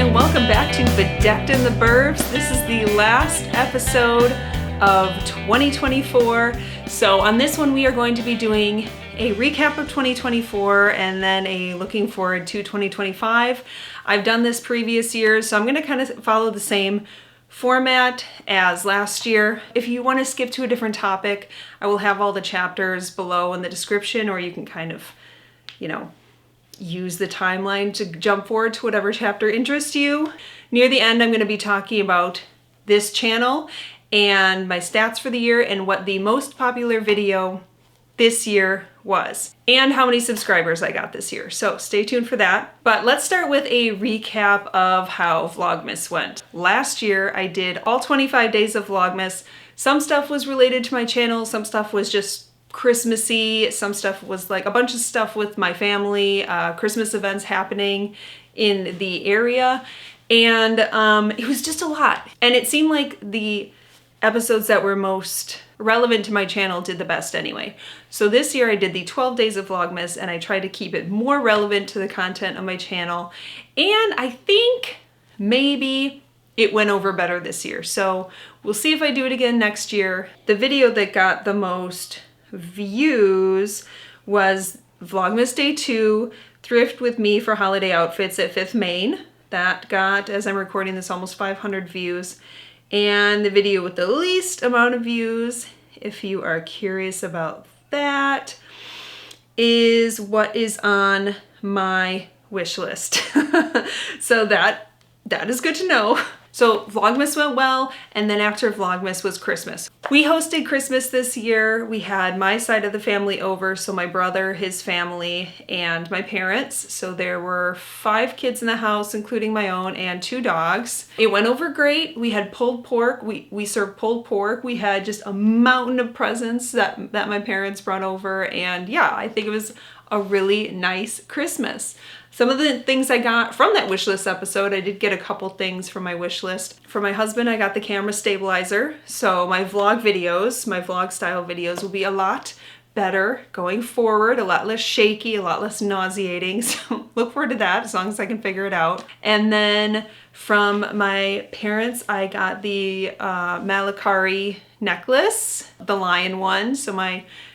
and welcome back to Bedecked in the Burbs. This is the last episode of 2024. So on this one we are going to be doing a recap of 2024 and then a looking forward to 2025. I've done this previous years, so I'm going to kind of follow the same format as last year. If you want to skip to a different topic, I will have all the chapters below in the description, or you can kind of, use the timeline to jump forward to whatever chapter interests you. Near the end, I'm going to be talking about this channel and my stats for the year and what the most popular video this year was and how many subscribers I got this year. So stay tuned for that. But let's start with a recap of how Vlogmas went. Last year, I did all 25 days of Vlogmas. Some stuff was related to my channel, some stuff was just Christmassy, some stuff was like a bunch of stuff with my family, Christmas events happening in the area, and it was just a lot. And it seemed like the episodes that were most relevant to my channel did the best anyway. So this year I did the 12 days of Vlogmas and I tried to keep it more relevant to the content of my channel, and I think maybe it went over better this year. So we'll see if I do it again next year. The video that got the most views was Vlogmas Day 2, Thrift with Me for Holiday Outfits at 5th Main. That got, as I'm recording this, almost 500 views. And the video with the least amount of views, if you are curious about that, is what is on my wish list. So that is good to know. So Vlogmas went well, and then after Vlogmas was Christmas. We hosted Christmas this year. We had my side of the family over, so my brother, his family, and my parents. So there were 5 kids in the house, including my own, and 2 dogs. It went over great. We had pulled pork. We served pulled pork. We had just a mountain of presents that my parents brought over, and yeah, I think it was a really nice Christmas. Some of the things I got from that wish list episode, I did get a couple things from my wish list. For my husband, I got the camera stabilizer. So my vlog videos, my vlog style videos will be a lot better going forward, a lot less shaky, a lot less nauseating. So look forward to that as long as I can figure it out. And then from my parents, I got the Malakari necklace, the lion one. So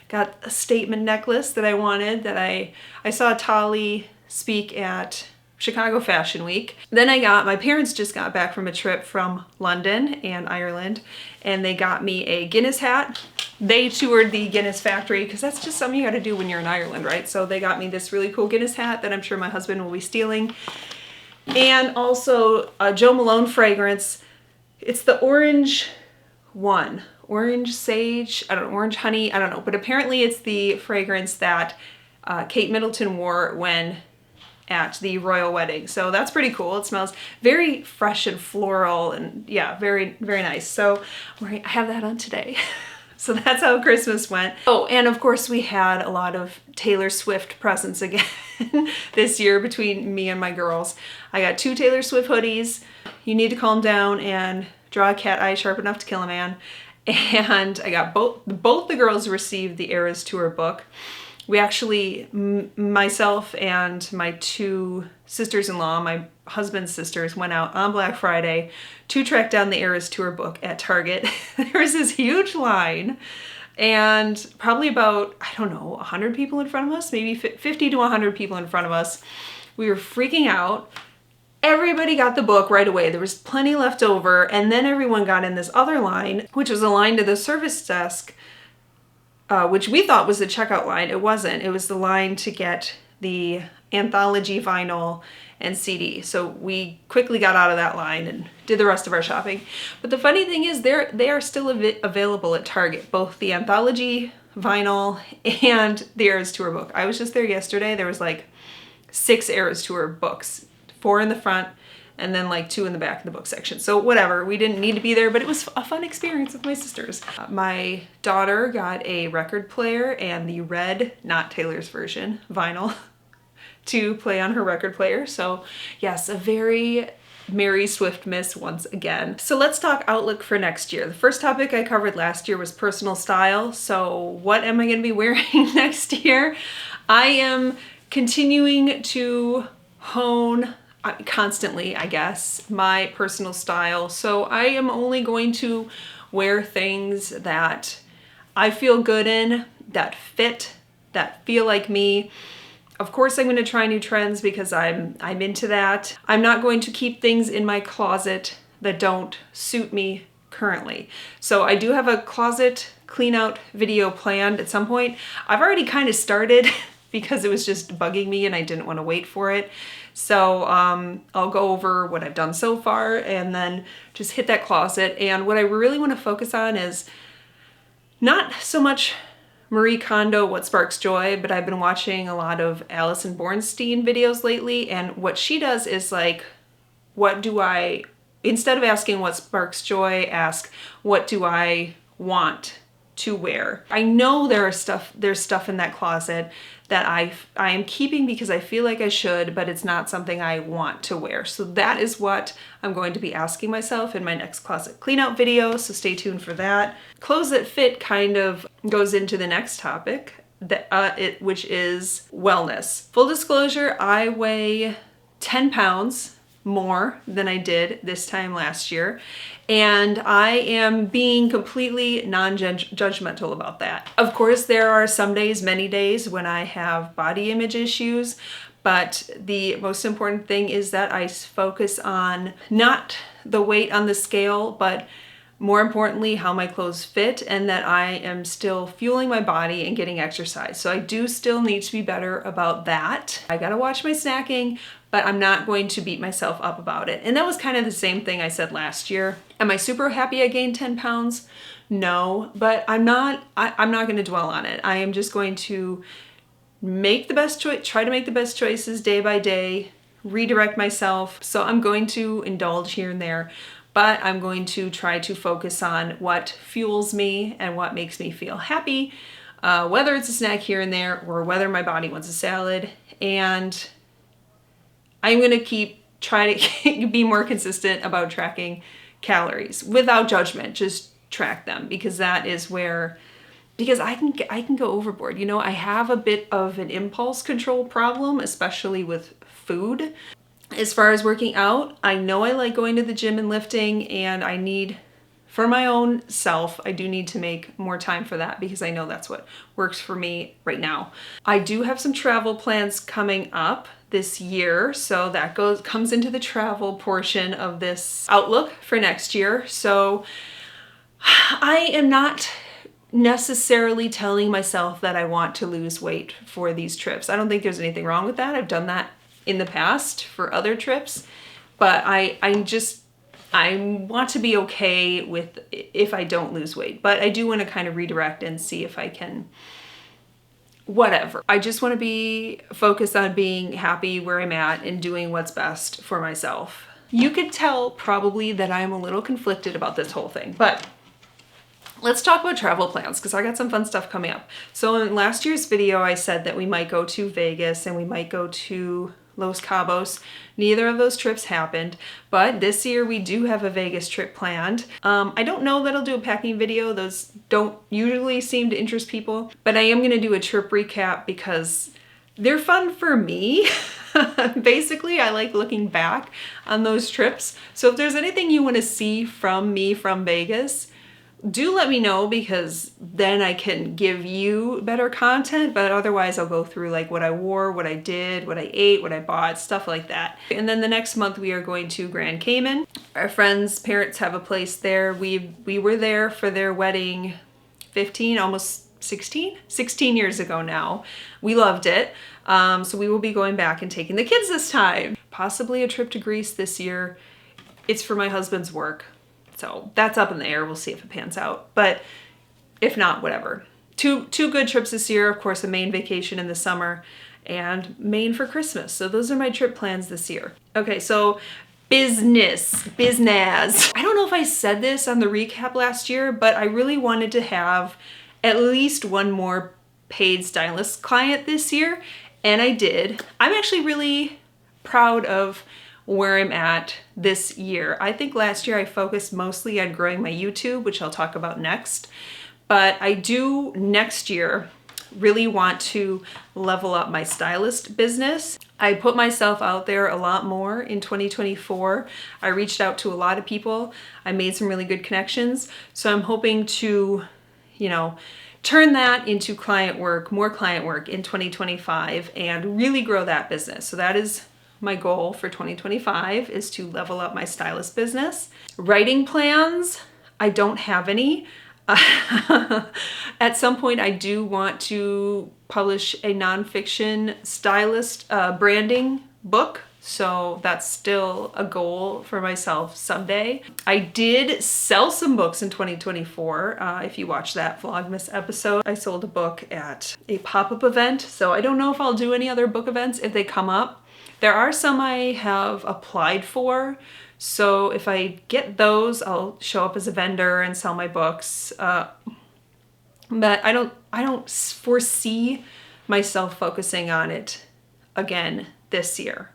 got a statement necklace that I wanted, that I saw Tali speak at Chicago Fashion Week. Then my parents just got back from a trip from London and Ireland, and they got me a Guinness hat. They toured the Guinness factory because that's just something you got to do when you're in Ireland, right? So they got me this really cool Guinness hat that I'm sure my husband will be stealing. And also a Jo Malone fragrance. It's the orange one. Orange sage, orange honey, I don't know. But apparently it's the fragrance that Kate Middleton wore when at the royal wedding. So that's pretty cool. It smells very fresh and floral, and yeah, very, very nice. So I have that on today. So that's how Christmas went. Oh, and of course we had a lot of Taylor Swift presents again this year between me and my girls. I got 2 Taylor Swift hoodies, You Need to Calm Down and Draw a Cat Eye Sharp Enough to Kill a Man. And I got both the girls received the Eras Tour book. We actually, myself and my 2 sisters-in-law, my husband's sisters, went out on Black Friday to track down the Eras Tour book at Target. There was this huge line and probably about, 100 people in front of us, maybe 50 to 100 people in front of us. We were freaking out. Everybody got the book right away. There was plenty left over, and then everyone got in this other line, which was a line to the service desk, which we thought was the checkout line. It wasn't. It was the line to get the anthology vinyl and CD. So we quickly got out of that line and did the rest of our shopping. But the funny thing is they are still available at Target, both the anthology vinyl and the Eras Tour book. I was just there yesterday. There was like 6 Eras Tour books, 4 in the front, and then like 2 in the back of the book section. So whatever, we didn't need to be there, but it was a fun experience with my sisters. My daughter got a record player and the red, not Taylor's version, vinyl to play on her record player. So yes, a very Merry Swiftmas once again. So let's talk outlook for next year. The first topic I covered last year was personal style. So what am I gonna be wearing next year? I am continuing to hone constantly, I guess, my personal style. So I am only going to wear things that I feel good in, that fit, that feel like me. Of course, I'm going to try new trends because I'm into that. I'm not going to keep things in my closet that don't suit me currently. So I do have a closet clean out video planned at some point. I've already kind of started because it was just bugging me and I didn't want to wait for it. So I'll go over what I've done so far and then just hit that closet. And what I really want to focus on is not so much Marie Kondo, What Sparks Joy, but I've been watching a lot of Alison Bornstein videos lately, and what she does is like, instead of asking what sparks joy, ask what do I want to wear. I know there's stuff in that closet that I am keeping because I feel like I should, but it's not something I want to wear. So that is what I'm going to be asking myself in my next closet clean out video, so stay tuned for that. Clothes that fit kind of goes into the next topic, which is wellness. Full disclosure, I weigh 10 pounds more than I did this time last year. And I am being completely non-judgmental about that. Of course, there are some days, many days, when I have body image issues, but the most important thing is that I focus on not the weight on the scale, but more importantly, how my clothes fit and that I am still fueling my body and getting exercise. So I do still need to be better about that. I gotta watch my snacking, but I'm not going to beat myself up about it. And that was kind of the same thing I said last year. Am I super happy I gained 10 pounds? No, but I'm not gonna dwell on it. I am just going to make the best choice, try to make the best choices day by day, redirect myself. So I'm going to indulge here and there, but I'm going to try to focus on what fuels me and what makes me feel happy, whether it's a snack here and there or whether my body wants a salad. And I'm gonna try to be more consistent about tracking calories without judgment, just track them, because that is because I can go overboard. You know, I have a bit of an impulse control problem, especially with food. As far as working out, I know I like going to the gym and lifting, and for my own self, I do need to make more time for that because I know that's what works for me right now. I do have some travel plans coming up this year, so that comes into the travel portion of this outlook for next year. So I am not necessarily telling myself that I want to lose weight for these trips. I don't think there's anything wrong with that. I've done that in the past for other trips, but I want to be okay with if I don't lose weight, but I do want to kind of redirect and see if I can, whatever. I just want to be focused on being happy where I'm at and doing what's best for myself. You could tell probably that I'm a little conflicted about this whole thing, but let's talk about travel plans because I got some fun stuff coming up. So in last year's video, I said that we might go to Vegas and we might go to Los Cabos. Neither of those trips happened, but this year we do have a Vegas trip planned. I don't know that I'll do a packing video. Those don't usually seem to interest people, but I am gonna do a trip recap because they're fun for me. Basically, I like looking back on those trips. So if there's anything you wanna see from me from Vegas, do let me know, because then I can give you better content, but otherwise I'll go through like what I wore, what I did, what I ate, what I bought, stuff like that. And then the next month we are going to Grand Cayman. Our friends' parents have a place there. We were there for their wedding 16 years ago now. We loved it. So we will be going back and taking the kids this time. Possibly a trip to Greece this year. It's for my husband's work. So that's up in the air. We'll see if it pans out. But if not, whatever. Two good trips this year. Of course, a Maine vacation in the summer and Maine for Christmas. So those are my trip plans this year. Okay, so business. I don't know if I said this on the recap last year, but I really wanted to have at least one more paid stylist client this year. And I did. I'm actually really proud of where I'm at this year. I think last year I focused mostly on growing my YouTube, which I'll talk about next. But I do next year really want to level up my stylist business. I put myself out there a lot more in 2024. I reached out to a lot of people. I made some really good connections. So I'm hoping to, you know, turn that into client work, more client work in 2025 and really grow that business. So that is my goal for 2025, is to level up my stylist business. Writing plans, I don't have any. At some point, I do want to publish a nonfiction stylist branding book. So that's still a goal for myself someday. I did sell some books in 2024. If you watch that Vlogmas episode, I sold a book at a pop-up event. So I don't know if I'll do any other book events if they come up. There are some I have applied for. So if I get those, I'll show up as a vendor and sell my books. But I don't foresee myself focusing on it again this year.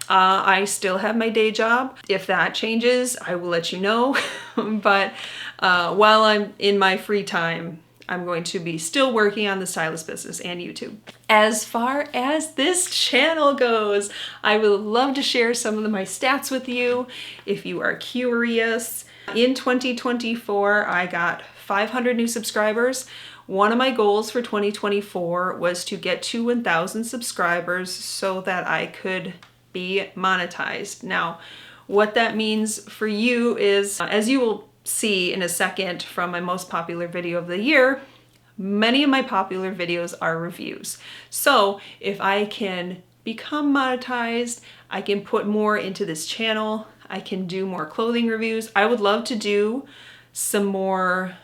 I still have my day job. If that changes, I will let you know. But while I'm in my free time, I'm going to be still working on the stylist business and YouTube. As far as this channel goes, I would love to share some of my stats with you if you are curious. In 2024, I got 500 new subscribers. One of my goals for 2024 was to get to 1,000 subscribers so that I could be monetized. Now, what that means for you is, as you will see in a second from my most popular video of the year, many of my popular videos are reviews. So if I can become monetized, I can put more into this channel, I can do more clothing reviews. I would love to do some more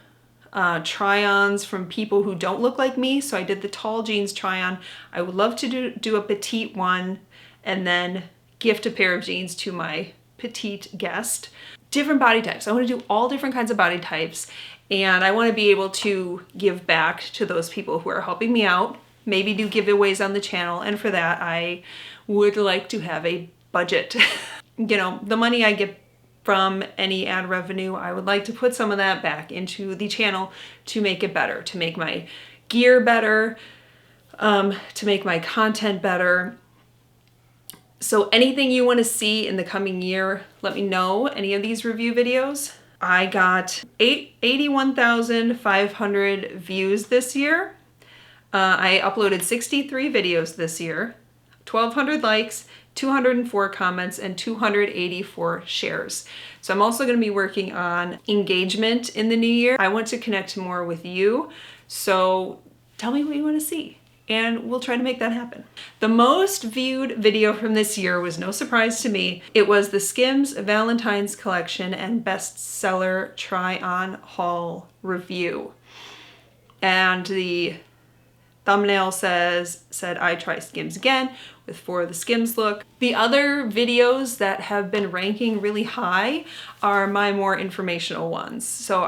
try-ons from people who don't look like me. So I did the tall jeans try-on. I would love to do a petite one and then gift a pair of jeans to my petite guest. Different body types. I want to do all different kinds of body types, and I want to be able to give back to those people who are helping me out, maybe do giveaways on the channel, and for that I would like to have a budget. You know, the money I get from any ad revenue, I would like to put some of that back into the channel to make it better, to make my gear better, to make my content better. So anything you want to see in the coming year, let me know. Any of these review videos. I got 81,500 views this year. I uploaded 63 videos this year, 1,200 likes, 204 comments, and 284 shares. So I'm also going to be working on engagement in the new year. I want to connect more with you. So tell me what you want to see, and we'll try to make that happen. The most viewed video from this year was no surprise to me. It was the Skims Valentine's Collection and Bestseller Try-On Haul Review. And the thumbnail said, I try Skims again, with 4 of the Skims look. The other videos that have been ranking really high are my more informational ones. So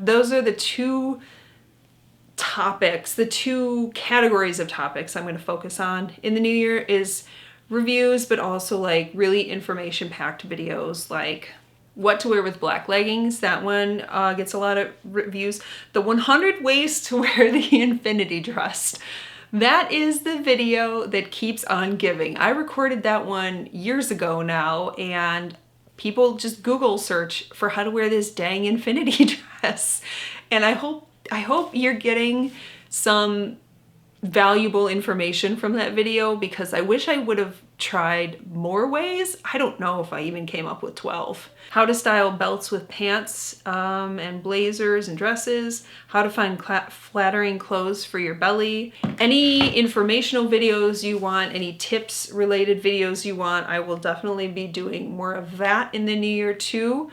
those are the two topics, the two categories of topics I'm going to focus on in the new year, is reviews, but also like really information-packed videos like what to wear with black leggings. That one gets a lot of reviews. The 100 ways to wear the infinity dress. That is the video that keeps on giving. I recorded that one years ago now, and people just Google search for how to wear this dang infinity dress. And I hope you're getting some valuable information from that video, because I wish I would have tried more ways. I don't know if I even came up with 12. How to style belts with pants and blazers and dresses. How to find flattering clothes for your belly. Any informational videos you want, any tips related videos you want, I will definitely be doing more of that in the new year too.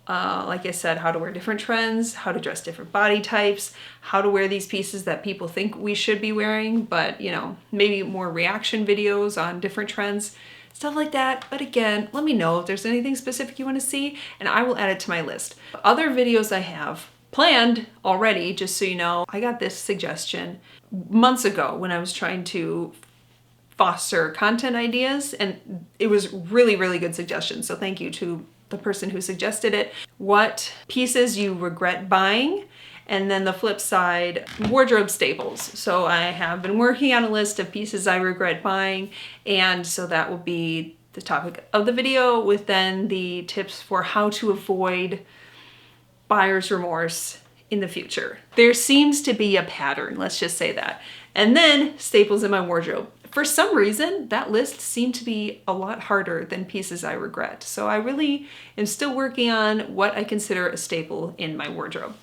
Like I said, how to wear different trends, how to dress different body types, how to wear these pieces that people think we should be wearing, but you know, maybe more reaction videos on different trends, stuff like that. But again, let me know if there's anything specific you want to see, and I will add it to my list. Other videos I have planned already, just so you know, I got this suggestion months ago when I was trying to foster content ideas, and it was really, really good suggestion. So thank you to the person who suggested it. What pieces you regret buying And then the flip side, wardrobe staples. So I have been working on a list of pieces I regret buying, and so that will be the topic of the video, with then the tips for how to avoid buyer's remorse in the future. There seems to be a pattern, let's just say that. And then staples in my wardrobe. For some reason, that list seemed to be a lot harder than pieces I regret. So I really am still working on what I consider a staple in my wardrobe.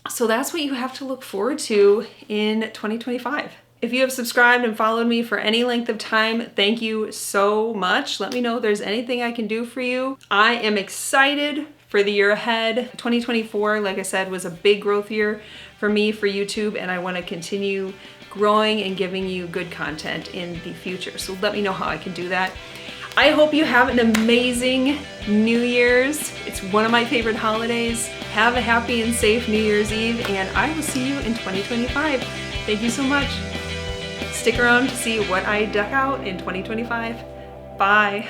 So that's what you have to look forward to in 2025. If you have subscribed and followed me for any length of time, thank you so much. Let me know if there's anything I can do for you. I am excited for the year ahead. 2024, like I said, was a big growth year for me, for YouTube, and I want to continue growing and giving you good content in the future. So let me know how I can do that. I hope you have an amazing New Year's. It's one of my favorite holidays. Have a happy and safe New Year's Eve, and I will see you in 2025. Thank you so much. Stick around to see what I deck out in 2025. Bye.